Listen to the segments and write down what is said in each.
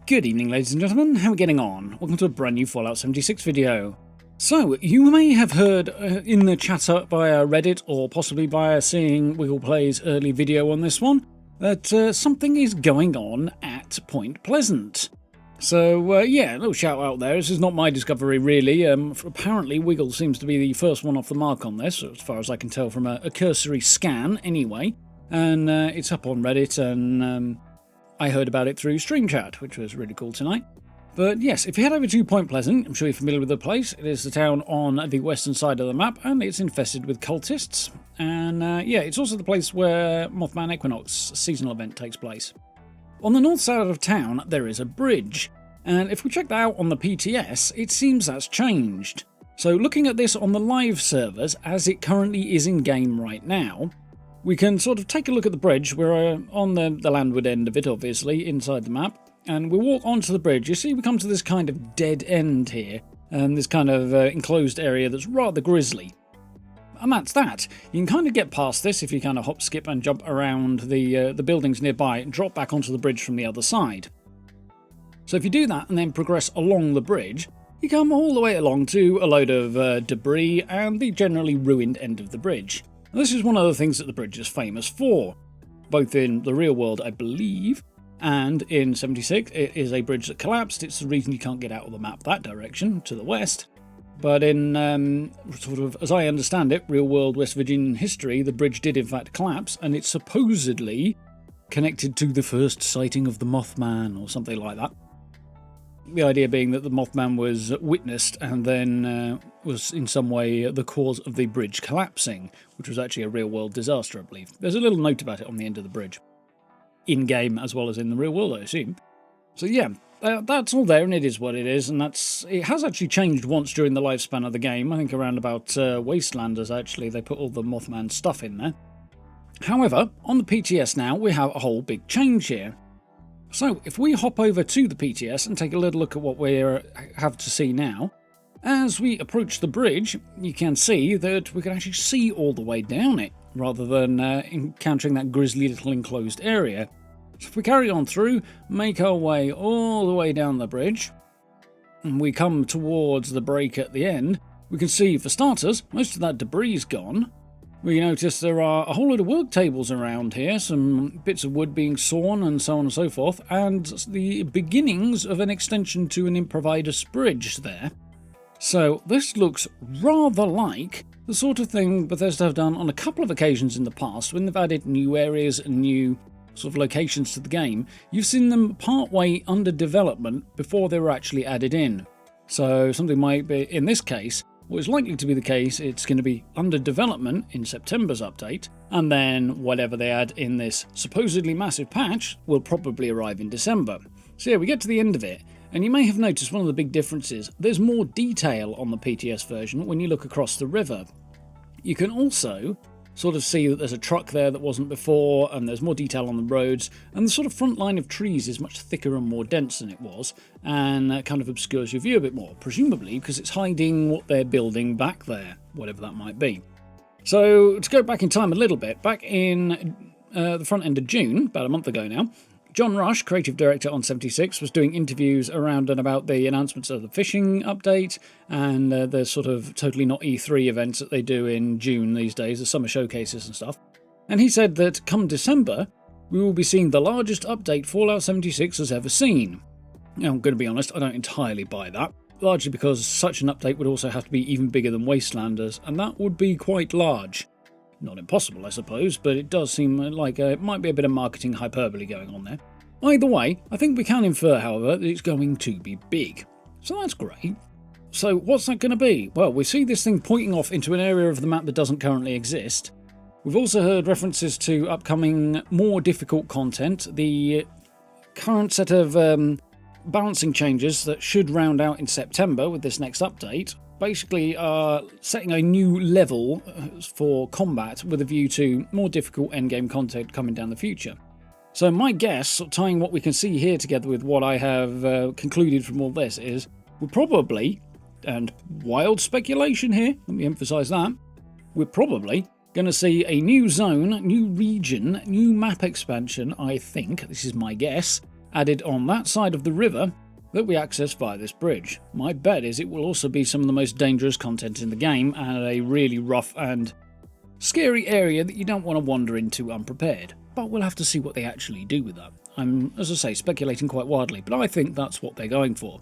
Good evening, ladies and gentlemen, how are we getting on? Welcome to a brand new Fallout 76 video. So, you may have heard in the chatter via Reddit, or possibly via seeing Wiggle Play's early video on this one, that something is going on at Point Pleasant. So, yeah, a little shout out there. This is not my discovery, really. Apparently, Wiggle seems to be the first one off the mark on this, as far as I can tell from a cursory scan, anyway. And it's up on Reddit, and I heard about it through Stream Chat, which was really cool tonight. But yes, if you head over to Point Pleasant, I'm sure you're familiar with the place. It is the town on the western side of the map, and it's infested with cultists. And yeah, it's also the place where Mothman Equinox seasonal event takes place. On the north side of town, there is a bridge. And if we check that out on the PTS, it seems that's changed. So looking at this on the live servers, as it currently is in-game right now, we can sort of take a look at the bridge. We're on the landward end of it, obviously, inside the map. And we walk onto the bridge. You see, we come to this kind of dead end here. This kind of enclosed area that's rather grisly. And that's that. You can kind of get past this if you kind of hop, skip and jump around the buildings nearby and drop back onto the bridge from the other side. So if you do that and then progress along the bridge, you come all the way along to a load of debris and the generally ruined end of the bridge. Now, this is one of the things that the bridge is famous for, both in the real world, I believe, and in 76. It is a bridge that collapsed. It's the reason you can't get out of the map that direction, to the west. But in, sort of, as I understand it, real world West Virginian history, the bridge did in fact collapse, and it's supposedly connected to the first sighting of the Mothman, or something like that. The idea being that the Mothman was witnessed and then was in some way the cause of the bridge collapsing, which was actually a real-world disaster, I believe. There's a little note about it on the end of the bridge. In-game as well as in the real world, I assume. So yeah, that's all there, and it is what it is, and it has actually changed once during the lifespan of the game. I think around about Wastelanders, actually, they put all the Mothman stuff in there. However, on the PTS now, we have a whole big change here. So, if we hop over to the PTS and take a little look at what we have to see now, as we approach the bridge, you can see that we can actually see all the way down it, rather than encountering that grisly little enclosed area. So if we carry on through, make our way all the way down the bridge, and we come towards the break at the end, we can see, for starters, most of that debris is gone. We notice there are a whole lot of work tables around here, some bits of wood being sawn and so on and so forth, and the beginnings of an extension to an improvised bridge there. So this looks rather like the sort of thing Bethesda have done on a couple of occasions in the past when they've added new areas and new sort of locations to the game. You've seen them partway under development before they were actually added in. So something might be, in this case, what is likely to be the case, it's going to be under development in September's update, and then whatever they add in this supposedly massive patch will probably arrive in December. So yeah, we get to the end of it, and you may have noticed one of the big differences. There's more detail on the PTS version when you look across the river. You can also sort of see that there's a truck there that wasn't before, and there's more detail on the roads, and the sort of front line of trees is much thicker and more dense than it was, and that kind of obscures your view a bit more, presumably because it's hiding what they're building back there, whatever that might be. So, to go back in time a little bit, back in the front end of June, about a month ago now, John Rush, creative director on 76, was doing interviews around and about the announcements of the fishing update and the sort of totally not E3 events that they do in June these days, the summer showcases and stuff. And he said that come December, we will be seeing the largest update Fallout 76 has ever seen. Now, I'm going to be honest, I don't entirely buy that, largely because such an update would also have to be even bigger than Wastelanders, and that would be quite large. Not impossible, I suppose, but it does seem like it might be a bit of marketing hyperbole going on there. Either way, I think we can infer, however, that it's going to be big. So that's great. So what's that going to be? Well, we see this thing pointing off into an area of the map that doesn't currently exist. We've also heard references to upcoming more difficult content, the current set of balancing changes that should round out in September with this next update, basically are setting a new level for combat with a view to more difficult endgame content coming down the future. So my guess, tying what we can see here together with what I have concluded from all this, is we're probably, and wild speculation here, let me emphasise that, we're probably going to see a new zone, new region, new map expansion, I think, this is my guess, added on that side of the river that we access via this bridge. My bet is it will also be some of the most dangerous content in the game, and a really rough and scary area that you don't want to wander into unprepared. But we'll have to see what they actually do with that. I'm, as I say, speculating quite wildly, but I think that's what they're going for.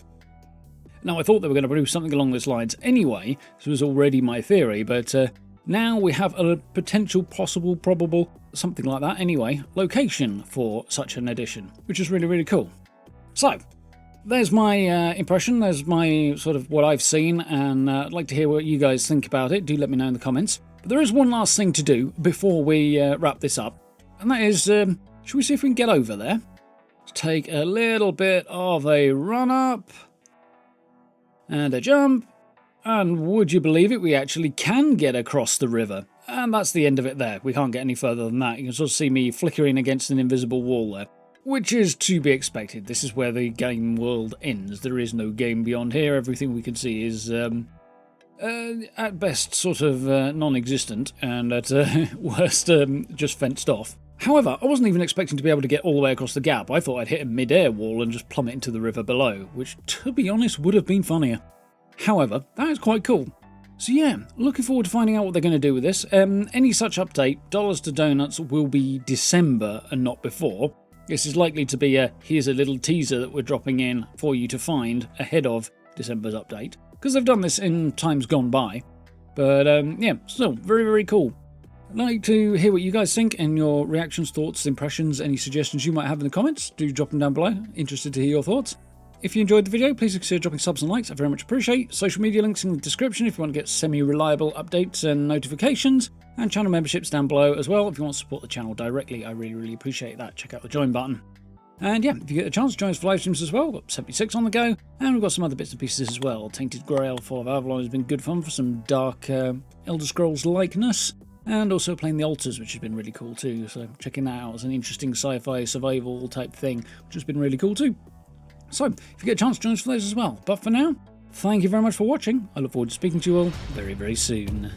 Now, I thought they were going to do something along those lines anyway. This was already my theory, but now we have a potential, possible, probable, something like that anyway, location for such an addition, which is really, really cool. So, there's my impression, there's my sort of what I've seen, and I'd like to hear what you guys think about it. Do let me know in the comments. But there is one last thing to do before we wrap this up, and that is, should we see if we can get over there? Let's take a little bit of a run up, and a jump, and would you believe it, we actually can get across the river. And that's the end of it there. We can't get any further than that. You can sort of see me flickering against an invisible wall there, which is to be expected. This is where the game world ends. There is no game beyond here. Everything we can see is, at best, sort of non-existent, and at worst, just fenced off. However, I wasn't even expecting to be able to get all the way across the gap. I thought I'd hit a mid-air wall and just plummet into the river below, which, to be honest, would have been funnier. However, that is quite cool. So yeah, looking forward to finding out what they're going to do with this. Any such update, Dollars to Donuts, will be December and not before. This is likely to be here's a little teaser that we're dropping in for you to find ahead of December's update, because they've done this in times gone by. But yeah, still very, very cool. I'd like to hear what you guys think and your reactions, thoughts, impressions, any suggestions you might have in the comments. Do drop them down below. Interested to hear your thoughts. If you enjoyed the video, please consider dropping subs and likes. I very much appreciate. Social media links in the description if you want to get semi-reliable updates and notifications. And channel memberships down below as well if you want to support the channel directly. I really, really appreciate that. Check out the join button. And yeah, if you get a chance, join us for live streams as well. We've got 76 on the go. And we've got some other bits and pieces as well. Tainted Grail, Fall of Avalon has been good fun for some dark Elder Scrolls likeness. And also playing the altars, which has been really cool too. So checking that out as an interesting sci-fi survival type thing, which has been really cool too. So if you get a chance, join us for those as well. But for now, thank you very much for watching. I look forward to speaking to you all very, very soon.